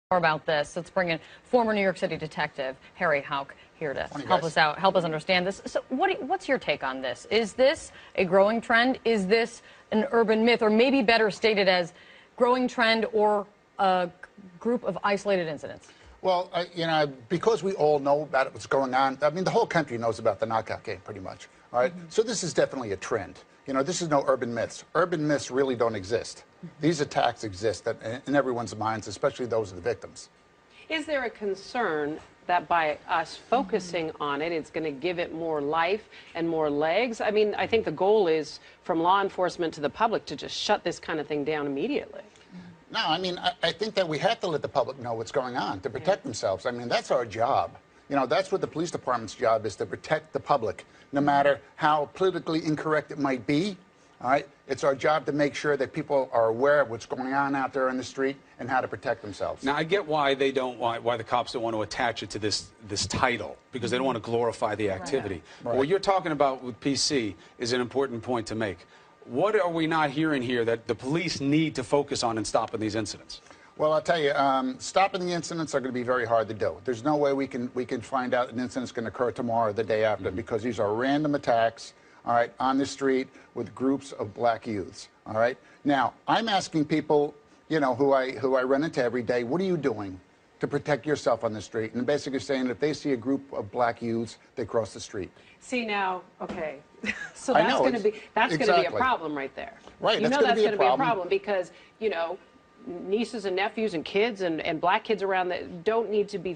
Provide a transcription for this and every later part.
More about this. Let's bring in former New York City detective Harry Houck here to help us out, help us understand this. So what's your take on this? Is this a growing trend? Is this an urban myth, or maybe better stated as growing trend or a group of isolated incidents? Well, because we all know about what's going on, I mean, the whole country knows about the knockout game pretty much, all right? So this is definitely a trend. This is no urban myths. Urban myths really don't exist. These attacks exist in everyone's minds, especially those of the victims. Is there a concern that by us focusing on it, it's going to give it more life and more legs? I mean, I think the goal is from law enforcement to the public to just shut this kind of thing down immediately. No, I mean, I think that we have to let the public know what's going on to protect themselves. I mean, that's our job. That's what the police department's job is, to protect the public, no matter how politically incorrect it might be. All right? It's our job to make sure that people are aware of what's going on out there in the street and how to protect themselves. Now, I get why why the cops don't want to attach it to this title, because they don't want to glorify the activity. Right. What you're talking about with PC is an important point to make. What are we not hearing here that the police need to focus on in stopping these incidents? Well, I'll tell you, stopping the incidents are going to be very hard to do. There's no way we can find out an incident's going to occur tomorrow or the day after, because these are random attacks, all right, on the street with groups of black youths, all right? Now, I'm asking people, who I run into every day, what are you doing to protect yourself on the street? And basically saying if they see a group of black youths, they cross the street. See now, okay. So that's going to be a problem right there. Right, that's going to be a problem because, nieces and nephews and kids and black kids around that don't need to be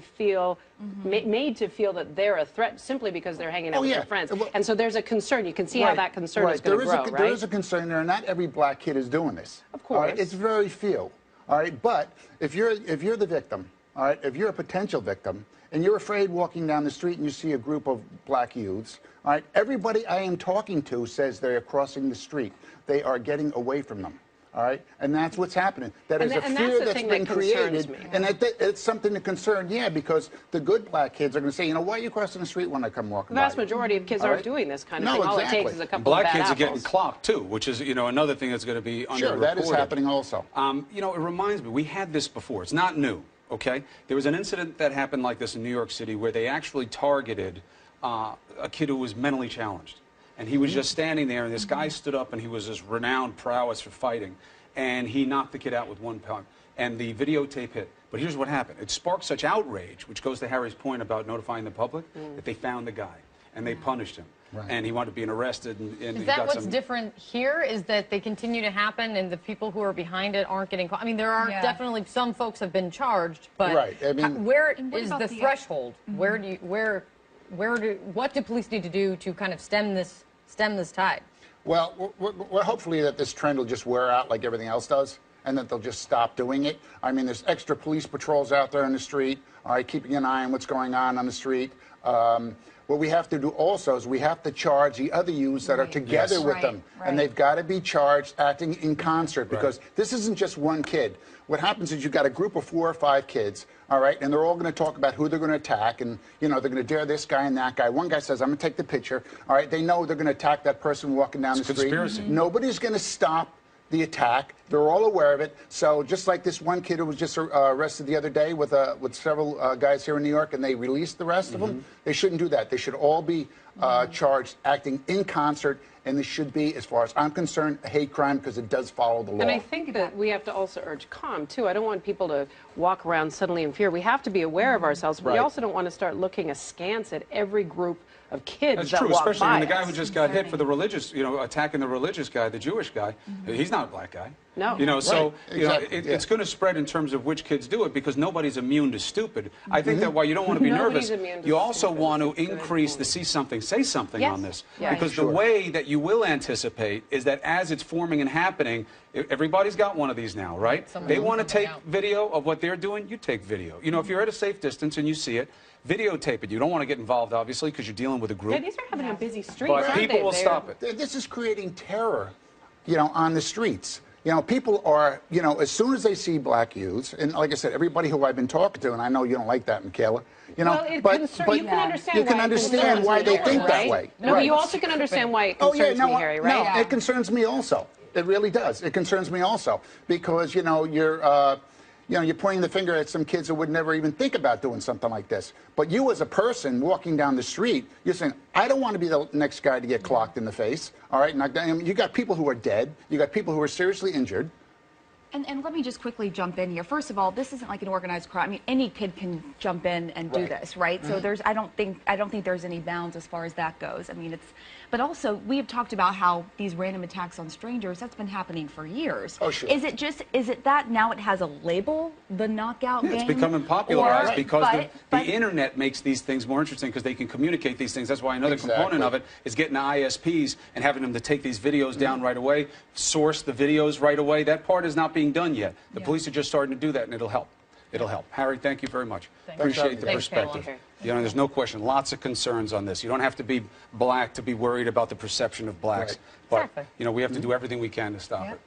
made to feel that they're a threat simply because they're hanging out with their friends. Well, and so there's a concern. You can see how that concern is going to grow, right? There is a concern there. Not every black kid is doing this. Of course. Right? It's very few. All right, but if you're the victim, all right, if you're a potential victim and you're afraid walking down the street and you see a group of black youths, all right, everybody I am talking to says they are crossing the street. They are getting away from them. All right, and that's what's happening. That is a fear that's been created, and it's something to concern. Yeah, because the good black kids are going to say, why are you crossing the street when I come walking by? The vast majority of kids aren't doing this kind of thing. All it takes is a couple black of bad kids apples. Are getting clocked too, which is another thing that's going to be underreported. Sure, that is happening also. It reminds me, we had this before. It's not new. Okay, there was an incident that happened like this in New York City where they actually targeted a kid who was mentally challenged. And he was just standing there, and this guy stood up, and he was this renowned prowess for fighting, and he knocked the kid out with one punch, and the videotape hit. But here's what happened. It sparked such outrage, which goes to Harry's point about notifying the public, that they found the guy, and they punished him. Right. And he wound up being arrested. And is that what's different here, is that they continue to happen, and the people who are behind it aren't getting caught? I mean, there are definitely some folks have been charged, but I mean, where is the threshold? What do police need to do to kind of stem this tide? Well, we're hopefully that this trend will just wear out like everything else does, and that they'll just stop doing it. I mean, there's extra police patrols out there in the street, all right, keeping an eye on what's going on the street. What we have to do also is we have to charge the other youths that are together with them. And they've got to be charged acting in concert, because this isn't just one kid. What happens is you've got a group of 4 or 5 kids, all right, and they're all going to talk about who they're going to attack, and, they're going to dare this guy and that guy. One guy says, I'm going to take the picture. All right, they know they're going to attack that person walking down the street. Conspiracy. Nobody's going to stop the attack. They're all aware of it. So just like this one kid who was just arrested the other day with several guys here in New York, and they released the rest of them, they shouldn't do that. They should all be charged acting in concert, and this should be, as far as I'm concerned, a hate crime, because it does follow the law. And I think that we have to also urge calm, too. I don't want people to walk around suddenly in fear. We have to be aware of ourselves, but we also don't want to start looking askance at every group of kids that walk by. That's true, especially when the guy us. who just got hit for the religious, attacking the religious guy, the Jewish guy. He's not a black guy. No. So exactly. it's going to spread in terms of which kids do it, because nobody's immune to stupid. I think that while you don't want to be nervous, you also want to increase the see something, say something on this. Because the way that you will anticipate is that as it's forming and happening, everybody's got one of these now, right? They want to take video of what they're doing, you take video. If you're at a safe distance and you see it, videotape it. You don't want to get involved, obviously, because you're dealing with a group. Yeah, these are happening on busy streets. But people will stop it. This is creating terror, on the streets. People are, as soon as they see black youths, and like I said, everybody who I've been talking to, and I know you don't like that, Michaela, well, you can understand why they think that way. No, but you also can understand why it concerns me, Harry, right? No, it concerns me also. It really does. It concerns me also, because, you're you know, you're pointing the finger at some kids who would never even think about doing something like this. But you as a person walking down the street, you're saying, I don't want to be the next guy to get clocked in the face. All right, now, you got people who are dead. You got people who are seriously injured. And let me just quickly jump in here. First of all, this isn't like an organized crime. I mean, any kid can jump in and do this, right? So I don't think there's any bounds as far as that goes. I mean, but also we have talked about how these random attacks on strangers, that's been happening for years. Oh, sure. Is it that now it has a label, the knockout game? It's becoming popularized because the internet makes these things more interesting because they can communicate these things. That's why another component of it is getting the ISPs and having them to take these videos down right away, source the videos right away. That part is not being done yet. The police are just starting to do that, and it'll help. It'll help. Harry, thank you very much. Appreciate the perspective. You know, there's no question. Lots of concerns on this. You don't have to be black to be worried about the perception of blacks. But, you know, we have to do everything we can to stop it.